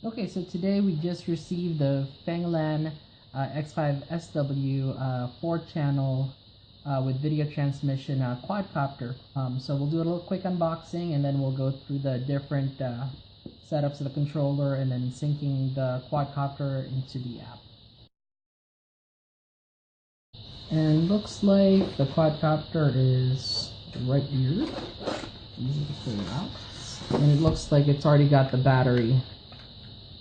Okay, so today we just received the Fenglan X5SW 4-channel with video transmission quadcopter. So we'll do a little quick unboxing and then we'll go through the different setups of the controller and then syncing the quadcopter into the app. And looks like the quadcopter is right here. Easy to pull out. And it looks like it's already got the battery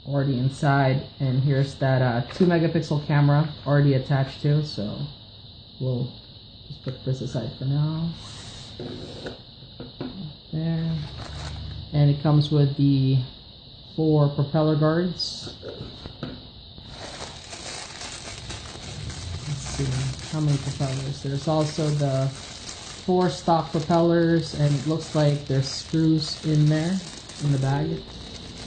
already inside, and here's that 2 megapixel camera already attached to, so we'll just put this aside for now. There. And it comes with the 4 propeller guards. Let's see how many propellers. There's also the 4 stock propellers, and it looks like there's screws in there in the bag,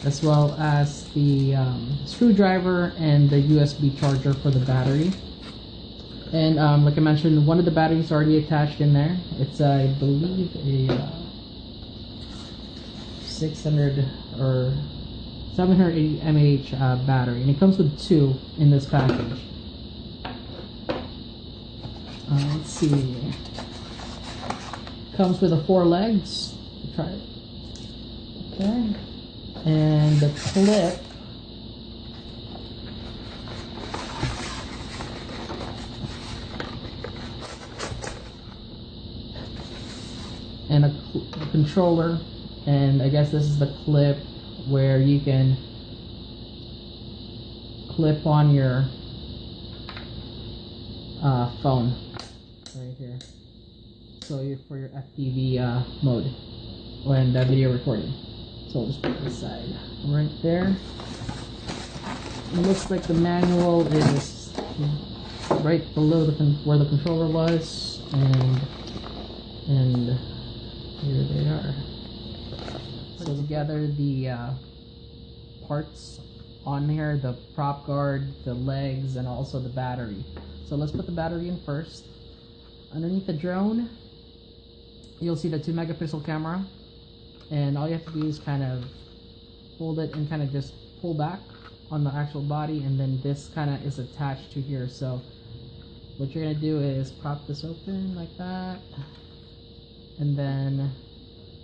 as well as the screwdriver and the USB charger for the battery. And like I mentioned, one of the batteries already attached in there. It's I believe a 600 or 780 mAh battery, and it comes with 2 in this package. Let's see. Comes with 4 legs. Try it. Okay. And the clip and a controller, and I guess this is the clip where you can clip on your phone right here, so for your FPV mode when video recording. So I'll just put this aside right there. It looks like the manual is right below where the controller was, and here they are. So together the parts on here, the prop guard, the legs, and also the battery. So let's put the battery in first. Underneath the drone, you'll see the 2 megapixel camera. And all you have to do is kind of hold it and kind of just pull back on the actual body, and then this kind of is attached to here. So what you're going to do is prop this open like that, and then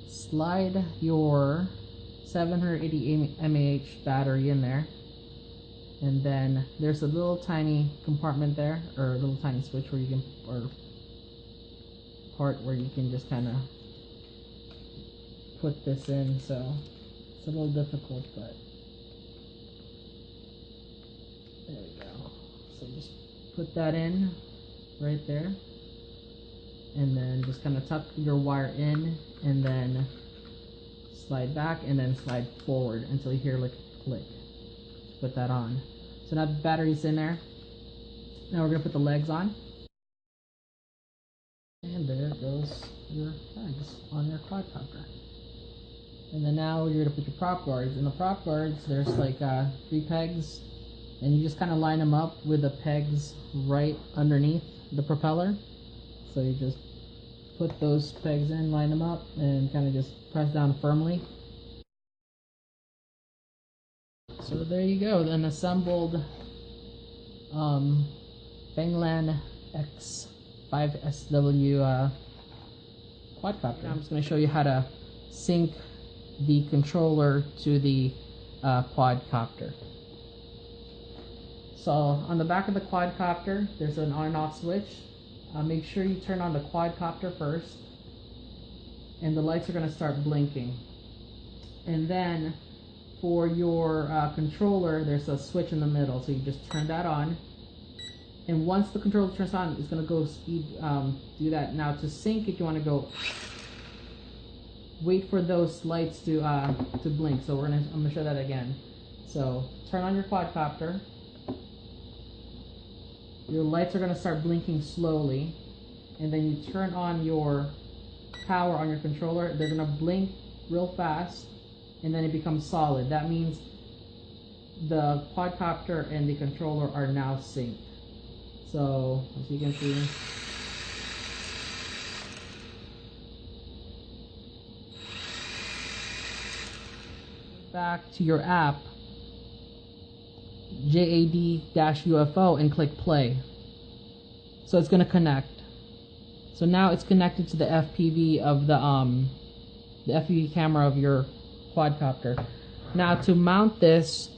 slide your 780 mAh battery in there, and then there's a little tiny compartment there, or a little tiny switch where you can, or part where you can just kind of put this in. So it's a little difficult, but there we go. So just put that in right there, and then just kind of tuck your wire in, and then slide back, and then slide forward until you hear like a click. Put that on. So now the battery's in there. Now we're gonna put the legs on, and there goes your legs on your quadcopter. And then now you're gonna put your prop guards. In the prop guards, there's like 3 pegs, and you just kind of line them up with the pegs right underneath the propeller. So you just put those pegs in, line them up, and kind of just press down firmly. So there you go, an assembled Fenglan X5SW quadcopter. I'm just going to show you how to sync the controller to the quadcopter. So on the back of the quadcopter, there's an on and off switch. Make sure you turn on the quadcopter first, and the lights are going to start blinking. And then for your controller, there's a switch in the middle, so you just turn that on. And once the controller turns on, it's going to go speed, do that. Now to sync it, you want to go wait for those lights to blink. So I'm going to show that again. So turn on your quadcopter. Your lights are going to start blinking slowly, and then you turn on your power on your controller. They're going to blink real fast, and then it becomes solid. That means the quadcopter and the controller are now synced. So as you can see, back to your app, JAD-UFO and click play. So it's going to connect. So now it's connected to the FPV of the FPV camera of your quadcopter. Now to mount this,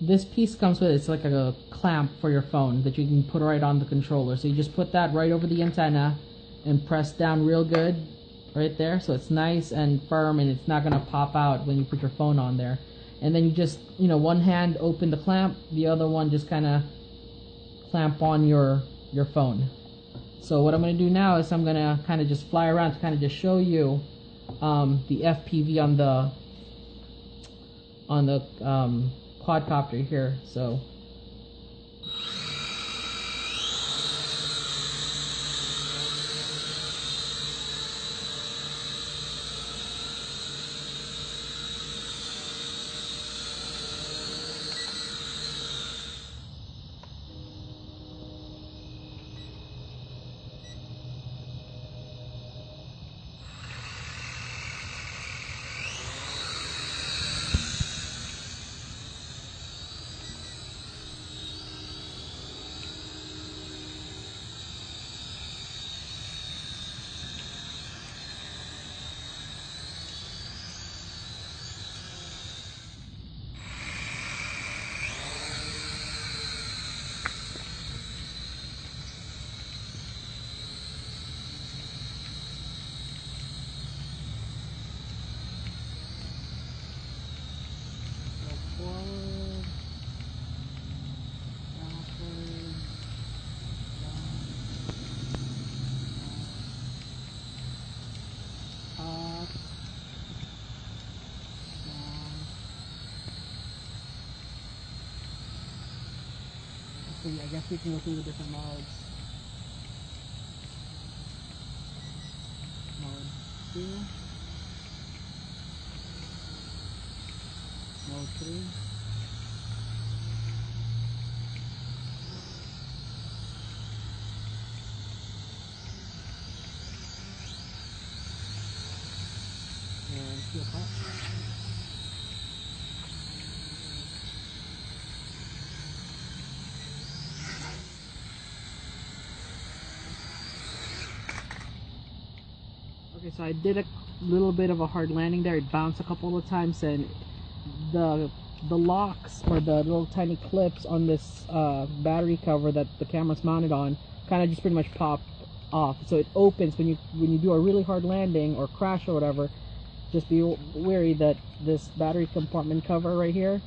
this piece comes with, it's like a clamp for your phone that you can put right on the controller. So you just put that right over the antenna and press down real good right there, so it's nice and firm and it's not gonna pop out when you put your phone on there. And then you just, one hand open the clamp, the other one just kind of clamp on your phone. So what I'm gonna do now is I'm gonna kind of just fly around to kind of just show you the FPV on the quadcopter here. So I guess we can go through the different modes. Mode 2. Mode 3. And fuel pump. Okay, so I did a little bit of a hard landing there. It bounced a couple of times, and the locks or the little tiny clips on this battery cover that the camera's mounted on kind of just pretty much popped off. So it opens when you do a really hard landing or crash or whatever. Just be wary that this battery compartment cover right here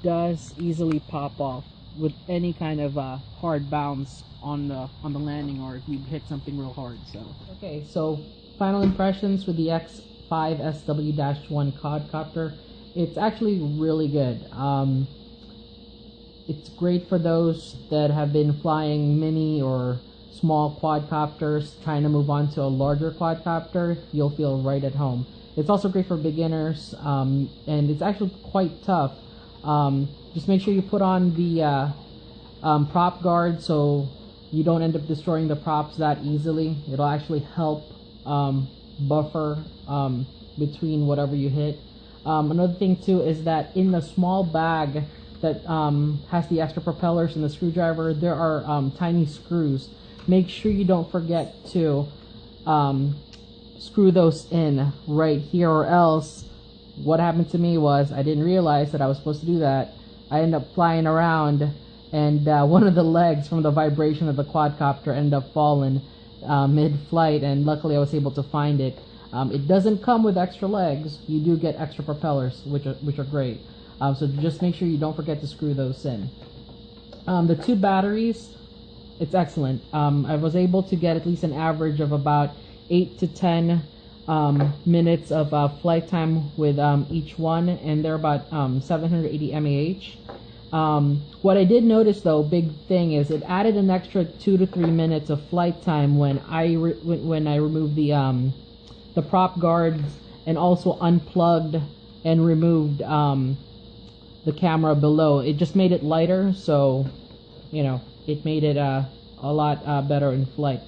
does easily pop off with any kind of hard bounce on the landing, or if you hit something real hard. So okay, so final impressions with the X5SW-1 quadcopter. It's actually really good. It's great for those that have been flying mini or small quadcopters, trying to move on to a larger quadcopter. You'll feel right at home. It's also great for beginners, and it's actually quite tough. Just make sure you put on the prop guard so you don't end up destroying the props that easily. It'll actually help buffer between whatever you hit. Another thing too is that in the small bag that has the extra propellers and the screwdriver, there are tiny screws. Make sure you don't forget to screw those in right here, or else what happened to me was I didn't realize that I was supposed to do that. I ended up flying around, and one of the legs from the vibration of the quadcopter ended up falling mid-flight, and luckily I was able to find it. It doesn't come with extra legs. You do get extra propellers, which are great. So just make sure you don't forget to screw those in. The two batteries, it's excellent. I was able to get at least an average of about 8 to 10 minutes of flight time with each one, and they're about 780 mAh. What I did notice though, big thing, is it added an extra 2 to 3 minutes of flight time when I removed the prop guards and also unplugged and removed the camera below. It just made it lighter, so it made it a lot better in flight.